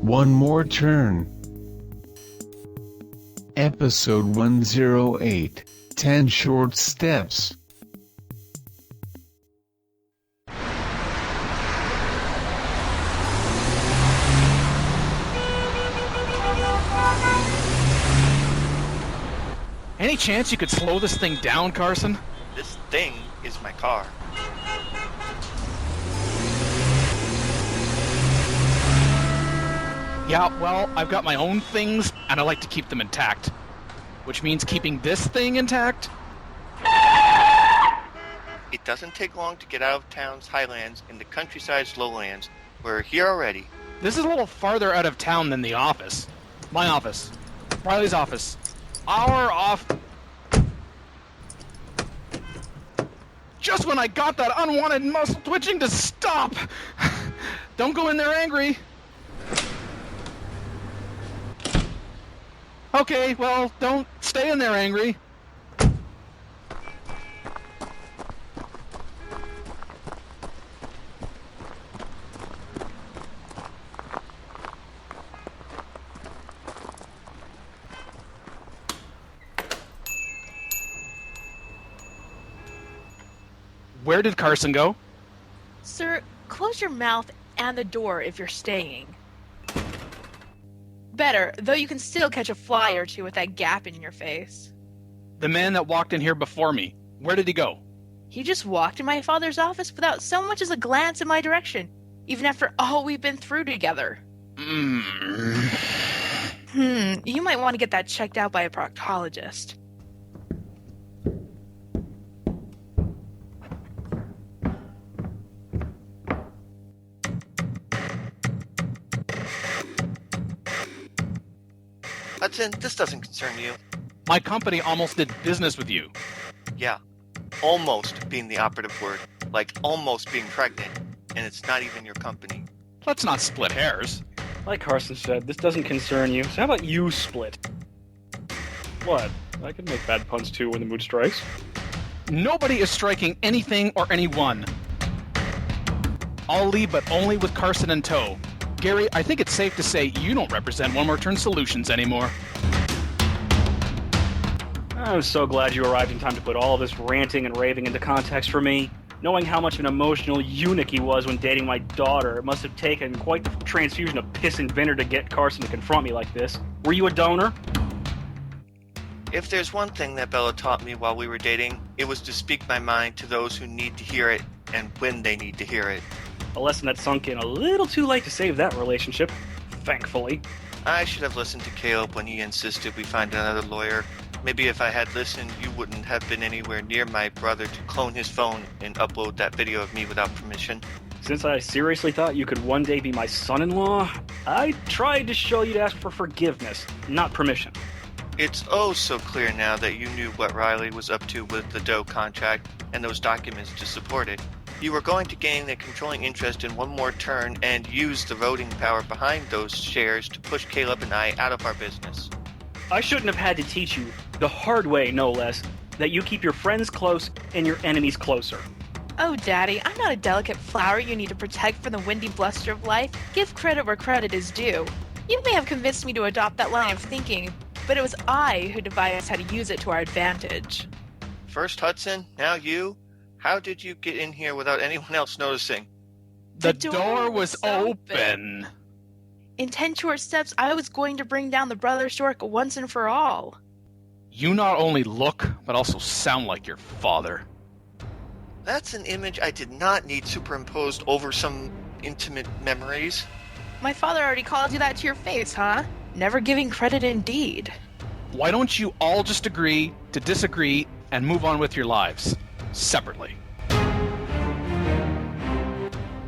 One more turn. Episode 108, 10 Short Steps. Any chance you could slow this thing down, Carson? This thing is my car. Yeah, well, I've got my own things, and I like to keep them intact. Which means keeping this thing intact? It doesn't take long to get out of town's highlands and the countryside's lowlands. We're here already. This is a little farther out of town than the office. My office. Riley's office. Our off... Just when I got that unwanted muscle twitching to stop! Don't go in there angry. Okay, well, don't stay in there angry. Where did Carson go? Sir, close your mouth and the door if you're staying. Better, though you can still catch a fly or two with that gap in your face. The man that walked in here before me. Where did he go? He just walked in my father's office without so much as a glance in my direction, even after all we've been through together. You might want to get that checked out by a proctologist. Hudson, this doesn't concern you. My company almost did business with you. Yeah, almost being the operative word. Like almost being pregnant, and it's not even your company. Let's not split hairs. Like Carson said, this doesn't concern you, so how about you split? What? I can make bad puns too when the mood strikes. Nobody is striking anything or anyone. I'll leave, but only with Carson in tow. Gary, I think it's safe to say you don't represent One More Turn Solutions anymore. I'm so glad you arrived in time to put all of this ranting and raving into context for me. Knowing how much of an emotional eunuch he was when dating my daughter, it must have taken quite the transfusion of piss and vinegar to get Carson to confront me like this. Were you a donor? If there's one thing that Bella taught me while we were dating, it was to speak my mind to those who need to hear it, and when they need to hear it. A lesson that sunk in a little too late to save that relationship, thankfully. I should have listened to Caleb when he insisted we find another lawyer. Maybe if I had listened, you wouldn't have been anywhere near my brother to clone his phone and upload that video of me without permission. Since I seriously thought you could one day be my son-in-law, I tried to show you to ask for forgiveness, not permission. It's oh so clear now that you knew what Riley was up to with the Doe contract and those documents to support it. You were going to gain a controlling interest in One More Turn and use the voting power behind those shares to push Caleb and I out of our business. I shouldn't have had to teach you, the hard way no less, that you keep your friends close and your enemies closer. Oh, Daddy, I'm not a delicate flower you need to protect from the windy bluster of life. Give credit where credit is due. You may have convinced me to adopt that line of thinking, but it was I who devised how to use it to our advantage. First Hudson, now you. How did you get in here without anyone else noticing? The door was open. In 10 short steps, I was going to bring down the Brother Stork once and for all. You not only look, but also sound like your father. That's an image I did not need superimposed over some intimate memories. My father already called you that to your face, huh? Never giving credit indeed. Why don't you all just agree to disagree and move on with your lives? Separately.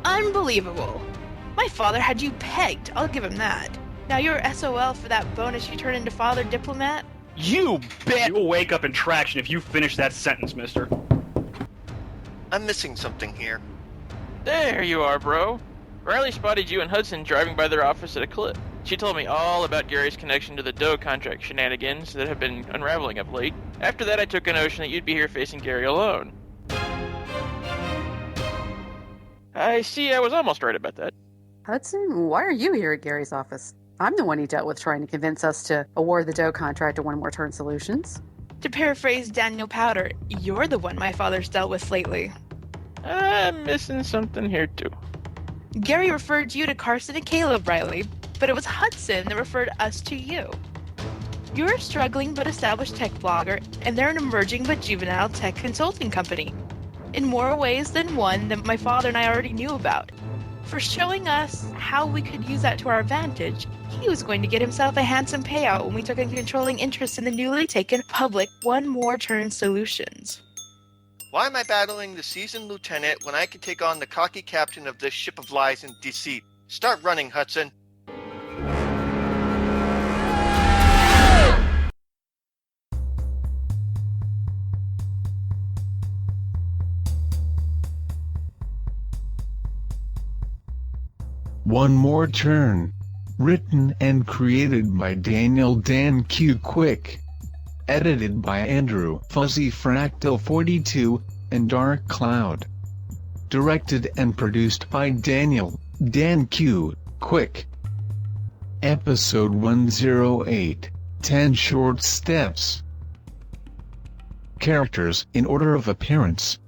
Unbelievable. My father had you pegged, I'll give him that. Now you're SOL for that bonus you turned into father diplomat? You bet! You'll wake up in traction if you finish that sentence, mister. I'm missing something here. There you are, bro. Riley spotted you and Hudson driving by their office at a clip. She told me all about Gary's connection to the Doe contract shenanigans that have been unraveling of late. After that, I took a notion that you'd be here facing Gary alone. I see I was almost right about that. Hudson, why are you here at Gary's office? I'm the one he dealt with trying to convince us to award the dough contract to One More Turn Solutions. To paraphrase Daniel Powder, you're the one my father's dealt with lately. I'm missing something here too. Gary referred you to Carson and Caleb, Riley, but it was Hudson that referred us to you. You're a struggling but established tech blogger, and they're an emerging but juvenile tech consulting company. In more ways than one that my father and I already knew about. For showing us how we could use that to our advantage, he was going to get himself a handsome payout when we took a controlling interest in the newly taken public One More Turn Solutions. Why am I battling the seasoned lieutenant when I can take on the cocky captain of this ship of lies and deceit? Start running, Hudson. One More Turn. Written and created by Daniel Dan Q. Quick. Edited by Andrew Fuzzy Fractal 42 and Dark Cloud. Directed and produced by Daniel Dan Q. Quick. Episode 108, 10 Short Steps. Characters in order of appearance.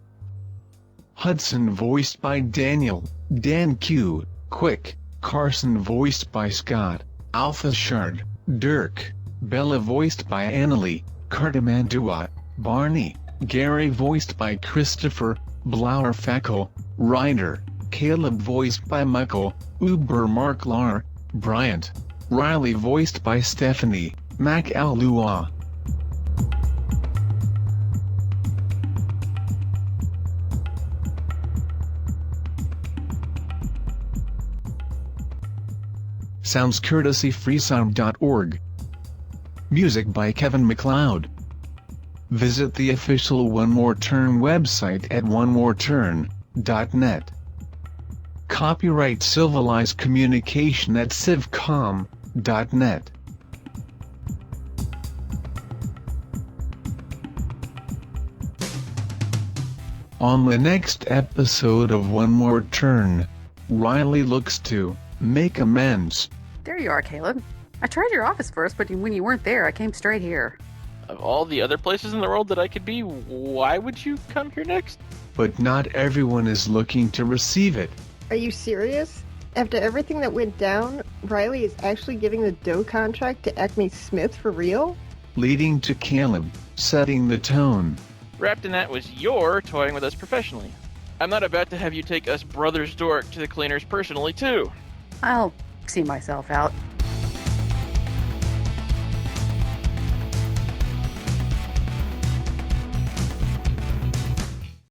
Hudson voiced by Daniel Dan Q. Quick. Carson voiced by Scott Alpha Shard Dirk. Bella voiced by Annalie Cardamandua. Barney. Gary voiced by Christopher Blauer Fackel. Ryder. Caleb voiced by Michael Uber Marklar. Bryant. Riley voiced by Stephanie McAlua. Sounds courtesy freesound.org. Music by Kevin MacLeod. Visit the official One More Turn website at onemoreturn.net. Copyright Civilized Communication at civcom.net. On the next episode of One More Turn, Riley looks to make amends. There you are, Caleb. I tried your office first, but when you weren't there, I came straight here. Of all the other places in the world that I could be, why would you come here next? But not everyone is looking to receive it. Are you serious? After everything that went down, Riley is actually giving the dough contract to Acme Smith for real? Leading to Caleb setting the tone. Wrapped in that was your toying with us professionally. I'm not about to have you take us brothers dork to the cleaners personally, too. I'll see myself out.